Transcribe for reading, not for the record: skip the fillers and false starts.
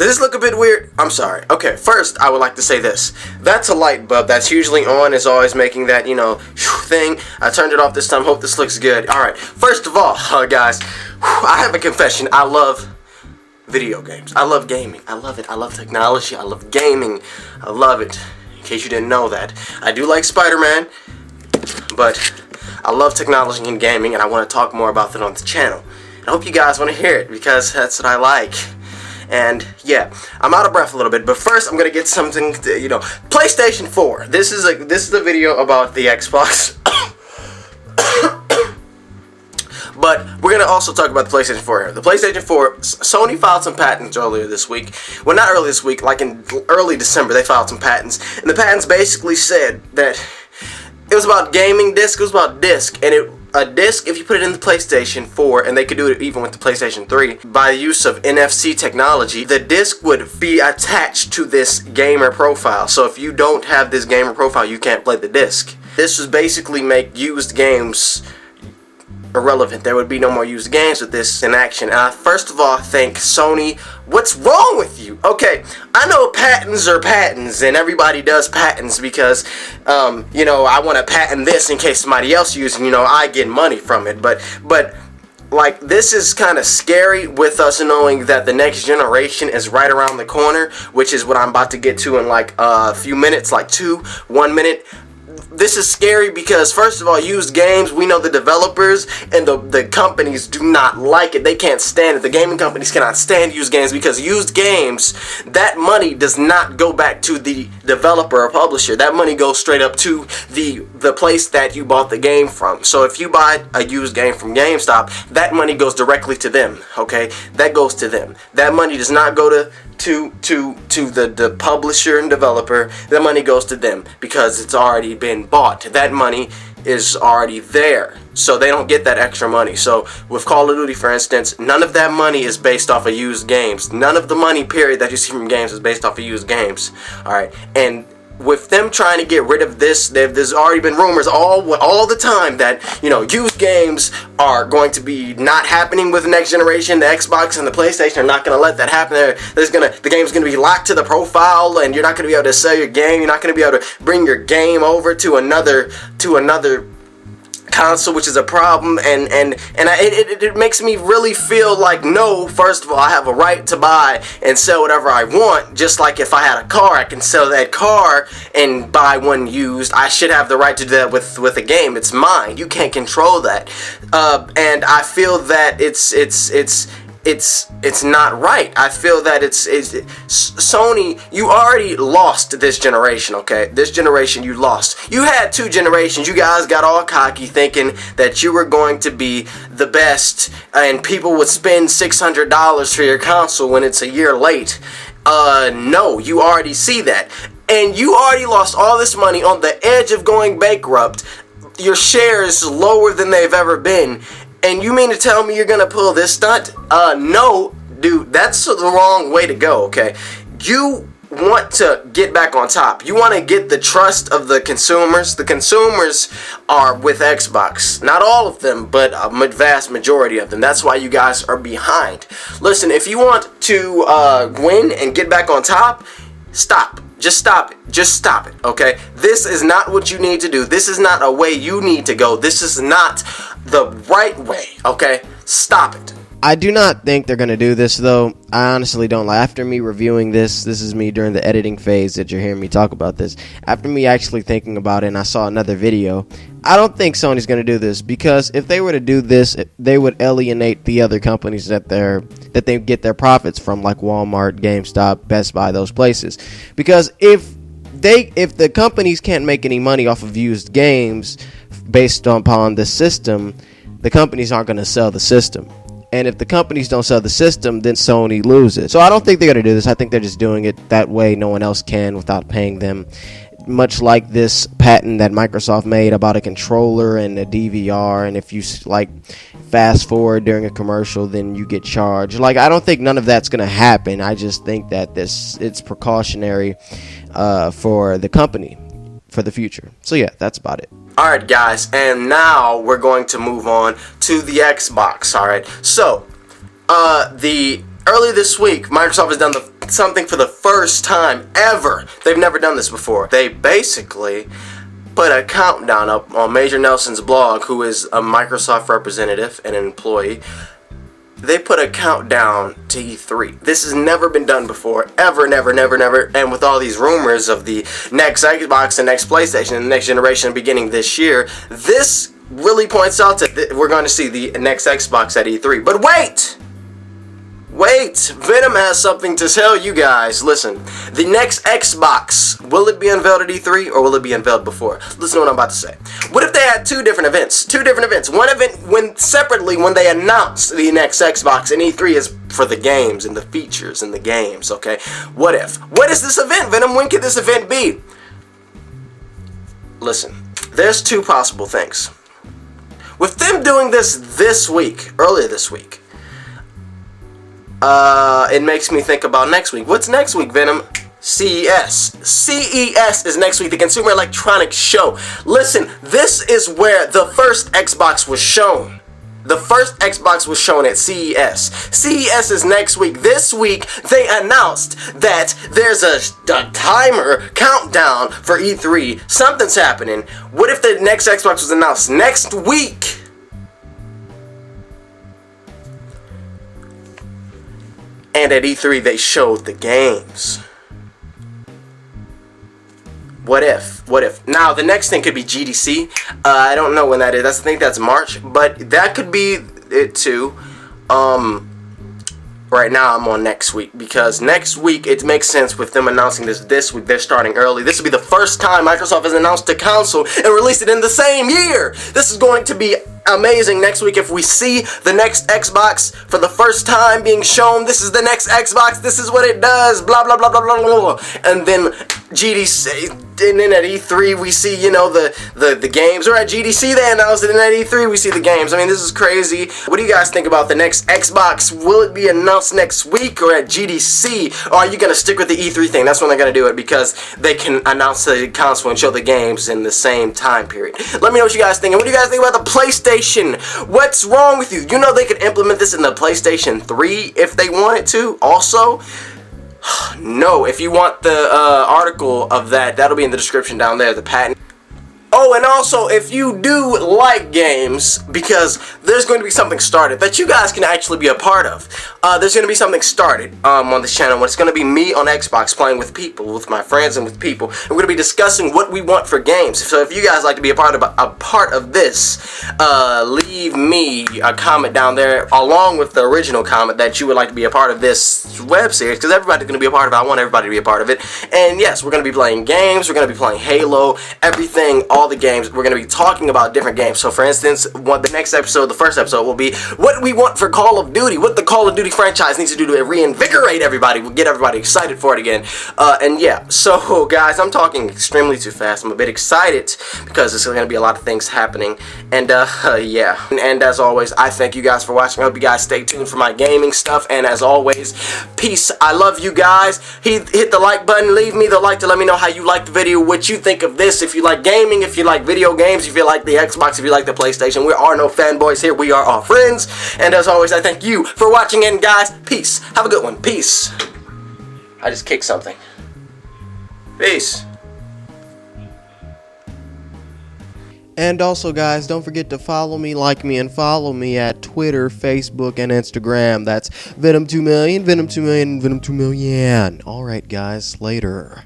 Does this look a bit weird? I'm sorry. Okay, first, I would like to say this. That's a light bulb that's usually on, is always making that, thing. I turned it off this time. Hope this looks good. Alright, first of all, guys, I have a confession. I love video games. I love gaming. I love it. I love technology. I love gaming. I love it. In case you didn't know that. I do like Spider-Man, but I love technology and gaming, and I want to talk more about that on the channel. And I hope you guys want to hear it, because that's what I like. And yeah, I'm out of breath a little bit, but first I'm gonna get something to, PlayStation 4. This is a video about the Xbox. But we're gonna also talk about the PlayStation 4 here. The PlayStation 4, Sony filed some patents earlier this week. Well, not earlier this week, like in early December, they filed some patents, and the patents basically said that it was about gaming disc. It was about disc, and a disc, if you put it in the PlayStation 4, and they could do it even with the PlayStation 3, by the use of NFC technology, the disc would be attached to this gamer profile. So if you don't have this gamer profile, you can't play the disc. This would basically make used games irrelevant. There would be no more used games with this in action. And I first of all think, Sony, what's wrong with you? Okay, I know patents are patents, and everybody does patents because, I want to patent this in case somebody else uses it, I get money from it. But like, this is kind of scary with us knowing that the next generation is right around the corner, which is what I'm about to get to in like a few minutes, like 1 minute. This is scary because, first of all, used games, we know the developers and the companies do not like it. They can't stand it. The gaming companies cannot stand used games because used games, that money does not go back to the developer or publisher. That money goes straight up to the place that you bought the game from. So if you buy a used game from GameStop, that money goes directly to them, okay? That goes to them. That money does not go to the publisher and developer. That money goes to them because it's already been bought. That money is already there, so they don't get that extra money. So with Call of Duty, for instance, none of that money is based off of used games. None of the money, period, that you see from games is based off of used games. Alright, and with them trying to get rid of this, there's already been rumors all the time that, used games are going to be not happening with the next generation. The Xbox and the PlayStation are not going to let that happen. The game's going to be locked to the profile, and you're not going to be able to sell your game. You're not going to be able to bring your game over to another console, which is a problem, and it makes me really feel like, no, first of all, I have a right to buy and sell whatever I want. Just like if I had a car, I can sell that car and buy one used. I should have the right to do that with a game. It's mine. You can't control that, and I feel that it's not right. I feel that it's Sony, you already lost this generation, okay? This generation you lost. You had 2 generations. You guys got all cocky thinking that you were going to be the best and people would spend $600 for your console when it's a year late. No, you already see that. And you already lost all this money on the edge of going bankrupt. Your shares lower than they've ever been. And you mean to tell me you're gonna pull this stunt? No, dude, that's the wrong way to go, okay? You want to get back on top. You want to get the trust of the consumers. The consumers are with Xbox. Not all of them, but a vast majority of them. That's why you guys are behind. Listen, if you want to win and get back on top, stop. Just stop it. Just stop it, okay? This is not what you need to do. This is not a way you need to go. This is not the right way, okay? Stop it. I do not think they're going to do this, though. I honestly don't. After me reviewing this is me during the editing phase that you're hearing me talk about this. After me actually thinking about it, and I saw another video, I don't think Sony's going to do this, because if they were to do this, they would alienate the other companies that they get their profits from, like Walmart, GameStop, Best Buy, those places. Because if the companies can't make any money off of used games based upon the system, the companies aren't going to sell the system. And if the companies don't sell the system, then Sony loses. So I don't think they're going to do this. I think they're just doing it that way no one else can without paying them. Much like this patent that Microsoft made about a controller and a DVR, and if you fast forward during a commercial, then you get charged. I don't think none of that's going to happen. I just think that it's precautionary for the company for the future. So yeah, that's about it. Alright guys, and now we're going to move on to the Xbox. Alright, so early this week, Microsoft has done the something for the first time ever. They've never done this before. They basically put a countdown up on Major Nelson's blog, who is a Microsoft representative and an employee. They put a countdown to E3. This has never been done before, ever, never. And with all these rumors of the next Xbox, the next PlayStation, and the next generation beginning this year, this really points out that we're going to see the next Xbox at E3. But wait! Venom has something to tell you guys. Listen, the next Xbox, will it be unveiled at E3 or will it be unveiled before? Listen to what I'm about to say. What if they had two different events? One event when they announce the next Xbox, and E3 is for the games and the features and the games, okay? What if? What is this event, Venom? When could this event be? Listen, there's two possible things. With them doing this week, earlier this week, it makes me think about next week. What's next week, Venom? CES. CES is next week, the Consumer Electronics Show. Listen, this is where the first Xbox was shown. The first Xbox was shown at CES. CES is next week. This week, they announced that there's a timer countdown for E3. Something's happening. What if the next Xbox was announced next week? And at E3, they showed the games. What if? Now, the next thing could be GDC. I don't know when that is. I think that's March. But that could be it too. Right now, I'm on next week. Because next week, it makes sense with them announcing this week. They're starting early. This will be the first time Microsoft has announced a console and released it in the same year. This is going to be amazing next week if we see the next Xbox for the first time being shown. This is the next Xbox. This is what it does. Blah, blah, blah, blah, blah, blah. And then GDC, and then at E3 we see, the games. Or at GDC they announced it, and at E3 we see the games. I mean, this is crazy. What do you guys think about the next Xbox? Will it be announced next week or at GDC? Or are you going to stick with the E3 thing? That's when they're going to do it, because they can announce the console and show the games in the same time period. Let me know what you guys think. And what do you guys think about the PlayStation? What's wrong with you? You know they could implement this in the PlayStation 3 if they wanted to. Also, no, if you want the article of that, that'll be in the description down there, the patent. Oh, and also, if you do like games, because there's going to be something started that you guys can actually be a part of. There's going to be something started on this channel. It's going to be me on Xbox playing with people, with my friends and with people. And we're going to be discussing what we want for games. So if you guys like to be a part of this, leave me a comment down there along with the original comment that you would like to be a part of this web series, because everybody's going to be a part of it. I want everybody to be a part of it. And yes, we're going to be playing games. We're going to be playing Halo, everything, all the games. We're going to be talking about different games. So for instance, the next episode, the first episode, will be what we want for Call of Duty, what the Call of Duty franchise needs to do to reinvigorate everybody, get everybody excited for it again. And yeah, so guys, I'm talking extremely too fast. I'm a bit excited because there's going to be a lot of things happening. And yeah, and as always, I thank you guys for watching. I hope you guys stay tuned for my gaming stuff. And as always, peace. I love you guys. Hit the like button. Leave me the like to let me know how you like the video, what you think of this. If you like gaming, if you like video games, if you like the Xbox, if you like the PlayStation, we are no fanboys here. We are all friends. And as always, I thank you for watching. And guys, peace. Have a good one. Peace. I just kicked something. Peace. And also, guys, don't forget to follow me, like me, and follow me at Twitter, Facebook, and Instagram. That's Venom 2 million, Venom 2 million, Venom 2 million. Alright, guys, later.